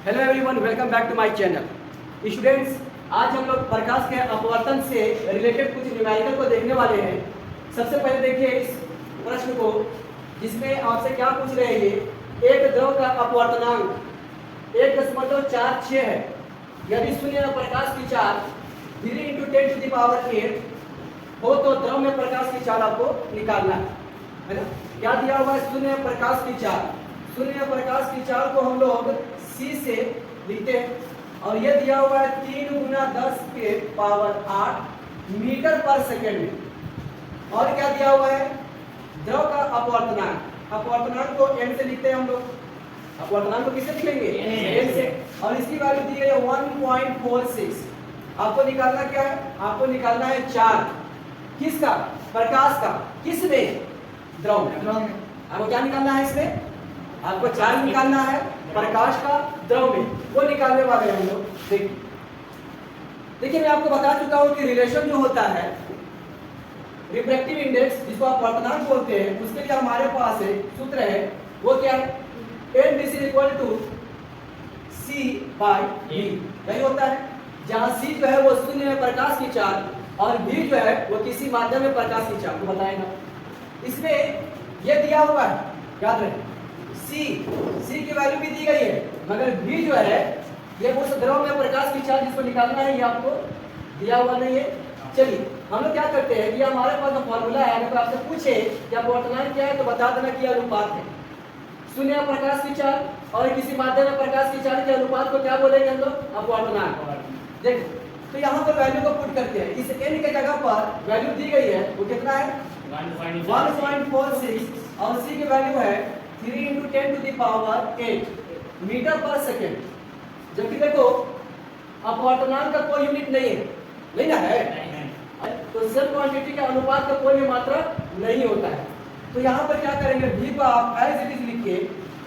Hello everyone, welcome back to my channel. Students, आज हम लोग प्रकाश के अपवर्तन से रिलेटेड कुछ न्यूमेरिकल को देखने वाले हैं। सबसे पहले देखिए इस प्रश्न को, जिसमें आपसे क्या पूछ रहे हैं। ये एक द्रव का अपवर्तनांक 1.46 है। यदि शून्य में प्रकाश की चाल 3 × 10⁸ हो तो द्रव में प्रकाश की चाल आपको निकालना है ना। क्या दिया हुआ है? शून्य में प्रकाश की चाल। शून्य में प्रकाश की चाल को हम लोग C से लिखते हैं और ये दिया हुआ है 3 × 10⁸ मीटर पर सेकेंड में। और क्या दिया हुआ है? द्रव का अपवर्तनांक। अपवर्तनांक को m से लिखते हैं हम लोग। अपवर्तनांक को किससे लिखेंगे? m से। और इसकी वैल्यू दी गई है 1.46। आपको निकालना क्या है? आपको निकालना है चार्ज। किसका? प्रकाश का। किस में? द्रव में। आपको क्या निकालना है इसमें? आपको चार्ज निकालना है प्रकाश का द्रव में, वो निकालने वाले हैं हम लोग। देखिए मैं आपको बता चुका हूं कि रिलेशन जो होता है रिफ्रैक्टिव इंडेक्स, जिसको आप अपवर्तनांक बोलते हैं, उसके लिए हमारे पास एक सूत्र है। वो क्या है? NBC = C/V। यही होता है, जहां C जो है वो शून्य में प्रकाश की चाल और V जो है वो किसी माध्यम में प्रकाश की चाल को बताएगा। इसमें ये दिया हुआ है, याद रहे, C की वैल्यू भी दी गई है, मगर V जो है ये उस द्रव में प्रकाश की चाल जिसको निकालना है, ये आपको दिया हुआ नहीं है। चलिए हम लोग क्या करते हैं, ये हमारे पास जो फॉर्मूला है, अगर आपसे पूछे कि अपवर्तनांक क्या है तो बता देना कि अनुपात है। शून्य में प्रकाश की चाल और किसी माध्यम में प्रकाश की चाल के अनुपात को क्या बोलेंगे हम लोग? अपवर्तनांक। देखो तो यहाँ पर वैल्यू को पुट करते हैं। इस n के जगह पर वैल्यू दी गई है, वो कितना है? 1.46 और C की वैल्यू है 3 × 10⁸ मीटर पर सेकेंड। जबकि देखो अपवर्तनांक का कोई यूनिट नहीं है, नहीं ना है, तो सेल क्वांटिटी के अनुपात का कोई भी मात्रा नहीं होता है। तो यहाँ पर क्या करेंगे? V को आप एज इट इज लिख के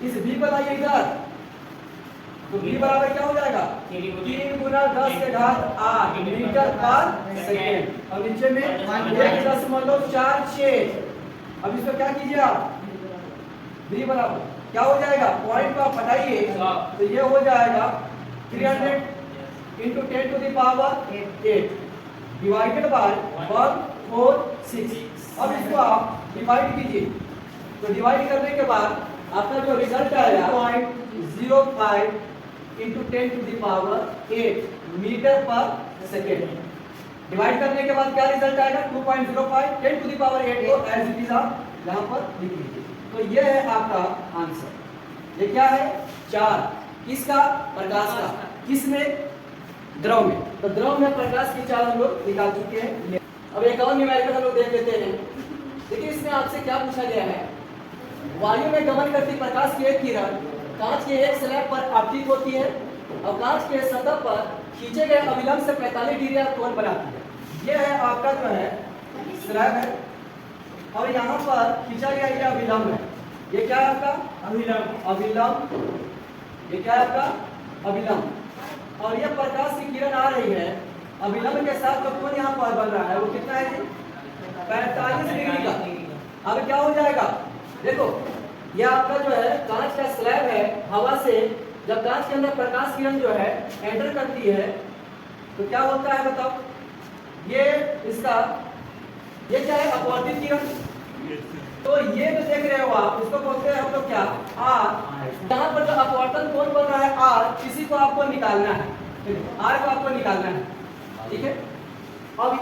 इस V को लाइए इधर, तो V बराबर क्या हो जाएगा? 3 × 10⁸ मीटर पर सेकेंड और नीचे में 1.46। अब इसको क्या कीजिए आप? V बराबर क्या हो जाएगा? पॉइंट को आप हटाइए तो ये हो जाएगा 300 × 10⁸ डिवाइडेड बाय 146। अब इसको आप डिवाइड कीजिए, तो डिवाइड करने के बाद आपका जो रिजल्ट आएगा 0.05 × 10⁸ मीटर पर सेकेंड। डिवाइड करने के बाद क्या रिजल्ट आएगा? 2.05 10⁸ को एज इट इज आप यहाँ पर लिख लीजिए। तो ये है आपका आंसर। ये क्या है? चार्ज। किसका? प्रकाश का। किस में? द्रव में। तो द्रव में प्रकाश की चाल हम लोग निकाल चुके हैं। अब एक और न्यूमेरिकल हम लोग देख लेते हैं। देखिए इसमें आपसे क्या पूछा गया है। वायु में गमन करती प्रकाश की एक किरण कांच के एक स्लैब पर आपतित होती है और कांच के सतह पर खींचे गए अभिलंब से 45 डिग्री कोण बनाती है। ये है आपका जो है स्लैब है और यहाँ पर खींचा गया ये अभिलंब है। ये क्या है आपका? अभिलंब। ये क्या है आपका? अभिलंब। और ये प्रकाश की किरण आ रही है, अभिलंब के साथ जो कोण यहाँ पर बन रहा है वो कितना है जी? 45 डिग्री का। अब क्या हो जाएगा? देखो ये आपका जो है कांच का स्लैब है। हवा से जब कांच के अंदर प्रकाश किरण जो है एंटर करती है तो क्या होता है बताओ? ये इसका ये क्या है? अपवर्तित किरण। तो ये जो देख रहे हो आप, इसको बोलते हैं हम लोग क्या? R। यहाँ पर जो अपवर्तन कोण बन रहा है R, इसी को आपको निकालना है। R को आपको निकालना है, ठीक है। अब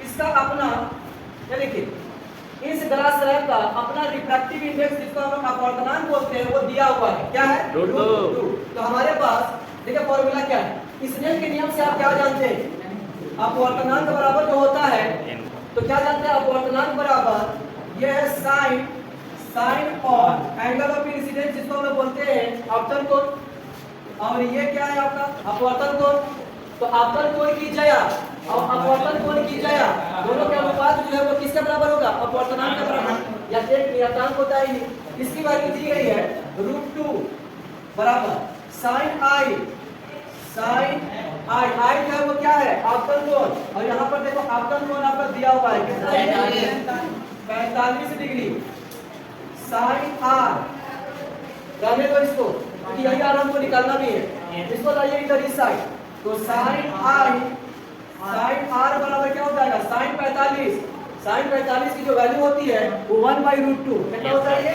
इसका अपना क्या देखिए, इस ग्लास स्लैब का अपना रिफ्रैक्टिव इंडेक्स, जिसको हम अपवर्तनांक बोलते हैं, वो दिया हुआ है। क्या है? √2। तो हमारे पास देखिए फॉर्मूला क्या है। इस स्नेल के नियम से आप क्या जानते हैं? अपवर्तनांक बराबर जो होता है, तो क्या जानते हैं? अपवर्तनांक बराबर ये है साइन और एंगल ऑफ इंसिडेंस, जिसको हम लोग बोलते हैं आपतन कोण। और ये क्या है आपका? अपवर्तन कोण। तो आपतन कोण की जया और अपवर्तन कोण की जया दोनों के अनुपात जो है वो किसके बराबर होगा? अपवर्तनांक के बराबर। या एक नियतांक होता है, इसकी वैल्यू दी गई है √2 बराबर साइन आई। आई जो है वो क्या है? आपतन कोण। और यहाँ पर देखो आपतन कोण आपका दिया हुआ है कितना है? 45 डिग्री। साइन आर रहने दो इसको, क्योंकि यही आर हमको निकालना भी है। इसको लाइए इधर इस साइड, तो साइन आर बराबर क्या हो जाएगा, साइन 45 की जो वैल्यू होती है वो 1/√2 कितना होता है, ये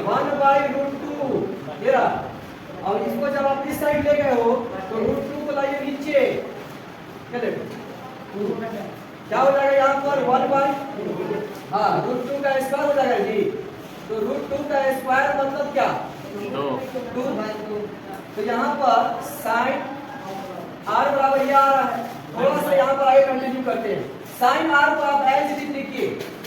1/√2 ये रहा। और इसको जब आप इस साइड ले गए हो तो √2 को लाइए नीचे, क्या देखो क्या हो जाएगा यहाँ पर 1/√2 का स्क्वायर हो जाएगा जी। तो √2 का स्क्वायर मतलब क्या, 2। तो यहाँ पर साइन आर बराबर ये आ रहा है। थोड़ा सा यहाँ पर आगे कंटिन्यू करते हैं। साइन आर को आप एज इट इज लिखिए,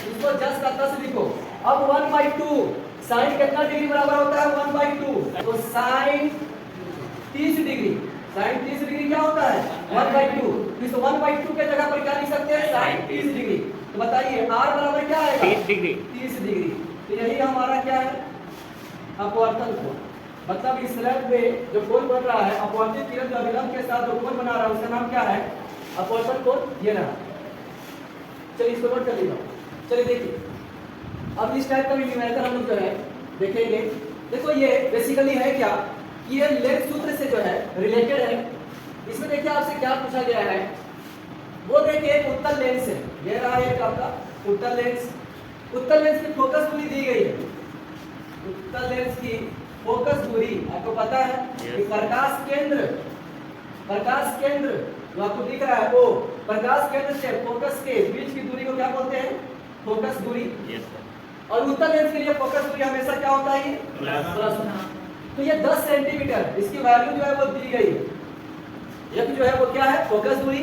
इसको जस्ट का 10 लिखो। अब 1/2 साइन कितना डिग्री बराबर होता है, 1/2। तो साइन 30 डिग्री, साइन 30 डिग्री क्या होता है 1/2। इस 1/2 के जगह पर क्या लिख सकते हैं, साइन 30 डिग्री। तो बताइए आर बराबर क्या आएगा, 30 डिग्री। तो यही हमारा क्या है, अपवर्तन कोण। मतलब इस स्लैब में जो कोण बन रहा है, अपवर्तित किरण जो अभिलंब के साथ जो कोण बना रहा है उसका नाम क्या है, अपवर्तन कोण। ये रहा, चलिए इसको नोट कर लीजिए। चलिए देखिए अब इस टाइप का भी न्यूमेरिकल हम लोग जो है देखेंगे। देखो ये बेसिकली है क्या, ये लेंस सूत्र से जो है रिलेटेड है। इसमें देखिए आपसे क्या पूछा गया है, वो देखिए एक उत्तल लेंस है, ये रहा एक आपका उत्तल लेंस। उत्तल लेंस की फोकस दूरी दी गई है। उत्तल लेंस की फोकस दूरी आपको पता है कि प्रकाश केंद्र जो आपको दिख रहा है वो प्रकाश केंद्र से फोकस के बीच की दूरी को क्या बोलते हैं, फोकस दूरी। और उत्तल लेंस के लिए फोकस दूरी हमेशा क्या होता है, प्लस। तो ये 10 सेंटीमीटर इसकी वैल्यू जो है वो दी गई है। ये जो है वो क्या है, फोकस दूरी,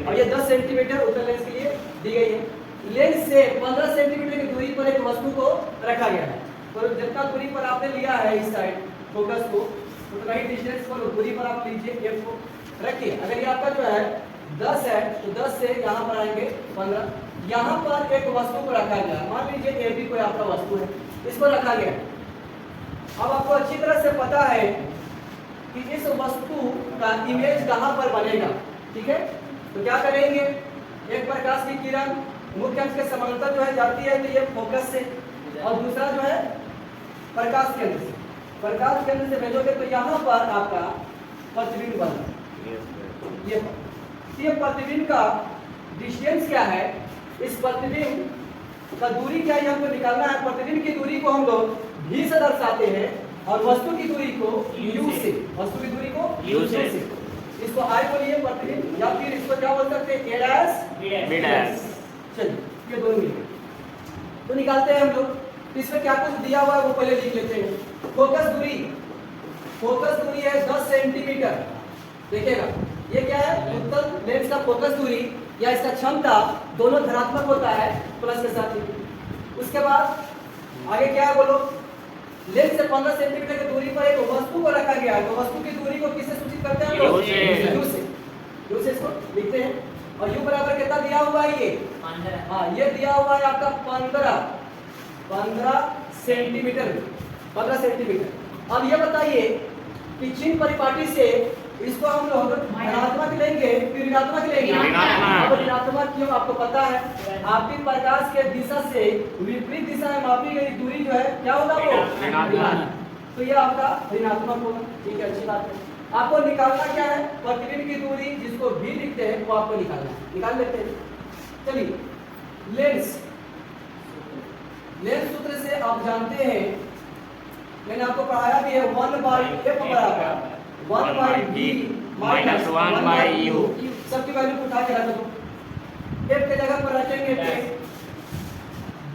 और ये 10 सेंटीमीटर उत्तल लेंस के लिए दी गई है। लेंस से 15 सेंटीमीटर की दूरी पर एक वस्तु को रखा गया है। तो जितना दूरी पर आपने लिया है इस साइड फोकस को, उतना ही डिस्टेंस पर दूरी पर आप लीजिए एफ को रखिए। अगर ये आपका जो है 10 है तो 10 से यहाँ पर आएंगे 15। यहाँ पर एक वस्तु को रखा गया, मान लीजिए ए बी कोई आपका वस्तु है, इसको रखा गया। अब आपको अच्छी तरह से पता है कि इस वस्तु का इमेज कहाँ पर बनेगा, ठीक है। तो क्या करेंगे, एक प्रकाश की किरण मुख्य अक्ष के समानांतर जो है जाती है, तो ये फोकस से, और दूसरा जो है प्रकाश केंद्र से। प्रकाश केंद्र से भेजोगे तो यहाँ पर आपका प्रतिबिंब बना। ये प्रतिबिंब का डिस्टेंस क्या है, इस प्रतिबिंब का दूरी क्या है हमको निकालना है। प्रतिबिंब की दूरी को हम लोग v से दर्शाते हैं और वस्तु की दूरी को u से, वस्तु की दूरी को u से। इसको I बोलिए प्रतिबिंब, या फिर इसको क्या बोल सकते हैं a' b'। चलिए ये दोनों मिलेंगे तो निकालते हैं हम लोग। तो इसमें क्या कुछ दिया हुआ है वो पहले लिख लेते हैं। फोकस दूरी है 10 सेंटीमीटर। देखिएगा ये क्या है, उत्तल लेंस का फोकस दूरी या इसका क्षमता दोनों धनात्मक होता है प्लस के साथ ही। उसके बाद आगे क्या है बोलो, लेंस से 15 सेंटीमीटर की दूरी पर एक वस्तु को रखा गया है। तो वस्तु की दूरी को किससे सूचित करते हैं हम लोग, u से इसको लिखते हैं। और u बराबर कितना दिया हुआ है, ये 15। हाँ ये दिया हुआ है आपका 15 सेंटीमीटर। 15 सेंटीमीटर। अब ये बताइए कि चिन्ह परिपाटी से इसको हम लोग धनात्मक लेंगे फिर ऋणात्मक लेंगे। अब ऋणात्मक क्यों, आपको पता है आपकी प्रकाश के दिशा से विपरीत दिशा में मापी गई दूरी जो है क्या होगा, वो ऋणात्मक। तो ये आपका ऋणात्मक होगा, ठीक है, अच्छी बात है। आपको निकालना क्या है, प्रतिबिंब की दूरी जिसको भी लिखते हैं वो आपको निकालना है, निकाल लेते हैं। चलिए लेंस सूत्र से आप जानते हैं, मैंने आपको पढ़ाया भी है, 1/f बराबर 1/v माइनस 1/u। सबकी वैल्यू उठा के रख दो। f के जगह पर रखेंगे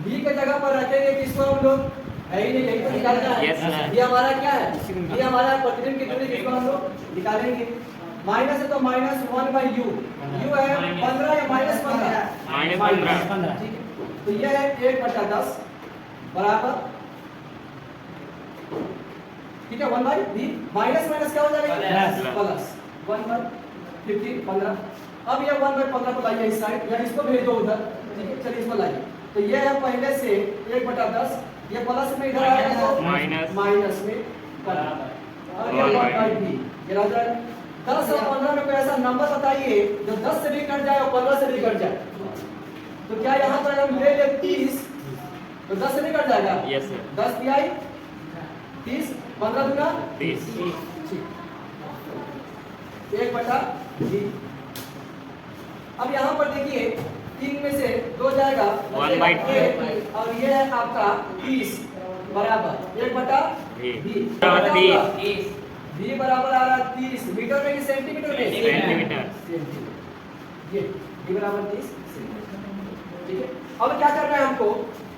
v के जगह पर रखेंगे किसको हम लोग, है ही नहीं, यही तो निकालना है। ये हमारा क्या है, ये हमारा प्रतिबिंब की दूरी जिसको हम लोग निकालेंगे। माइनस है तो माइनस 1/u, u है 15 या माइनस 15, ठीक है। तो ये है 1/10 बराबर, ठीक है, 1/v माइनस माइनस क्या हो जाएगा, प्लस 1/15 15। अब ये 1/15 को लाइए इस साइड, या इसको भेज दो उधर, ठीक है। चलिए इसको लाइए। तो ये है पहले से 1/10, ये प्लस में इधर आएगा तो माइनस में बराबर, और ये 1/v ये रह जाएगा। 10 और 15 में कोई ऐसा नंबर बताइए जो 10 से भी कट जाए और 15 से भी कट जाए। तो क्या यहाँ पर हम ले ले 30 तो 10 से भी कट जाएगा, 10 तिहाई 30, 15 दूना 30। 1/3। अब यहाँ पर देखिए 3 में से 2 जाएगा 1/3 और ये है आपका 30 बराबर 1/3। v बराबर आ रहा 30 मीटर में कि सेंटीमीटर में? सेंटीमीटर। ये v बराबर 30 सेंटीमीटर। ठीक है, अब क्या करना है हमको?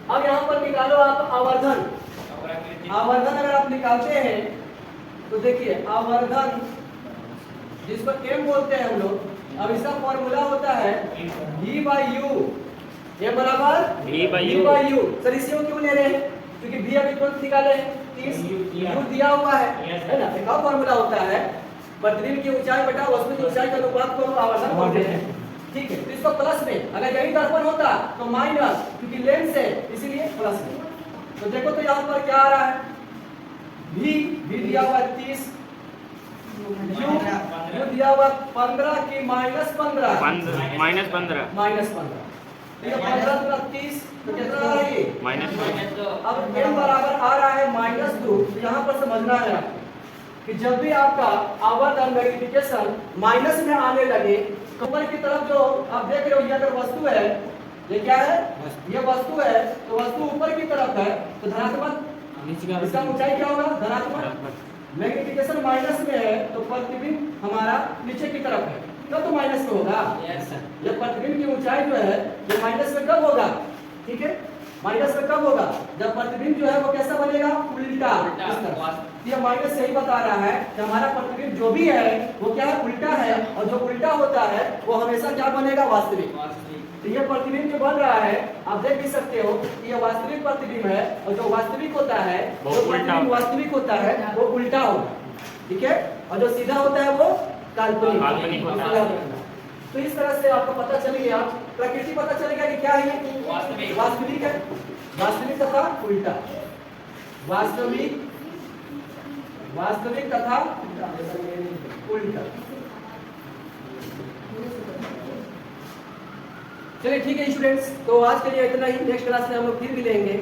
अब यहाँ पर निकालो आप आवर्धन। आवर्धन अगर आप निकालते हैं तो देखिए आवर्धन जिसको m बोलते हैं हम लोग, अब इसका फॉर्मूला होता है v/u। ये बराबर v/u। सर इसे क्यों ले रहे हैं? क्योंकि v अभी तुरंत निकाले हैं 30, u दिया हुआ है ना। एक और फॉर्मूला होता है प्रतिबिंब की ऊंचाई बटा वस्तु की ऊंचाई का अनुपात को हम आवर्धन बोलते हैं। ठीक है, तो इसको प्लस में, अगर यही दर्पण होता तो माइनस, क्योंकि लेंस है इसीलिए प्लस में। तो देखो तो यहाँ पर क्या आ रहा है? v दिया हुआ 30, u दिया हुआ 15 की -15 -15। तो ये 15 दूना 30, तो कितना आ रहा है ये? -2। अब m बराबर आ रहा है -2। तो यहाँ पर समझना है आपको कि जब भी आपका आवर्धन मैग्निफिकेशन माइनस में आने लगे तो ऊपर की तरफ जो आप देख रहे हो, ये अगर वस्तु है, ये क्या है? ये वस्तु है, तो वस्तु ऊपर की तरफ है तो धनात्मक, इसका ऊंचाई क्या होगा? धनात्मक। मैग्निफिकेशन माइनस में है तो प्रतिबिंब हमारा नीचे की तरफ है, तब तो माइनस में होगा। ये प्रतिबिंब की ऊंचाई जो है ये माइनस में कब होगा? ठीक है, माइनस में कब होगा? जब प्रतिबिंब जो है वो कैसा बनेगा? उल्टा। ये माइनस यही बता रहा है कि हमारा प्रतिबिंब जो भी है वो क्या है? उल्टा है, और जो उल्टा होता है वो हमेशा क्या बनेगा? वास्तविक। तो ये प्रतिबिंब जो बन रहा है आप देख भी सकते हो कि ये वास्तविक प्रतिबिंब है, और जो वास्तविक होता है वो जो उल्टा प्रतिबिंब वास्तविक होता है वो उल्टा होगा। ठीक है, और जो सीधा होता है वो काल्पनिक होता है। तो इस तरह से आपको पता चल गया, प्रकृति पता चल गया कि क्या है? वास्तविक है, वास्तविक तथा उल्टा। वास्तविक तथा उल्टा। चलिए ठीक है स्टूडेंट्स, तो आज के लिए इतना ही। नेक्स्ट क्लास में हम लोग फिर मिलेंगे।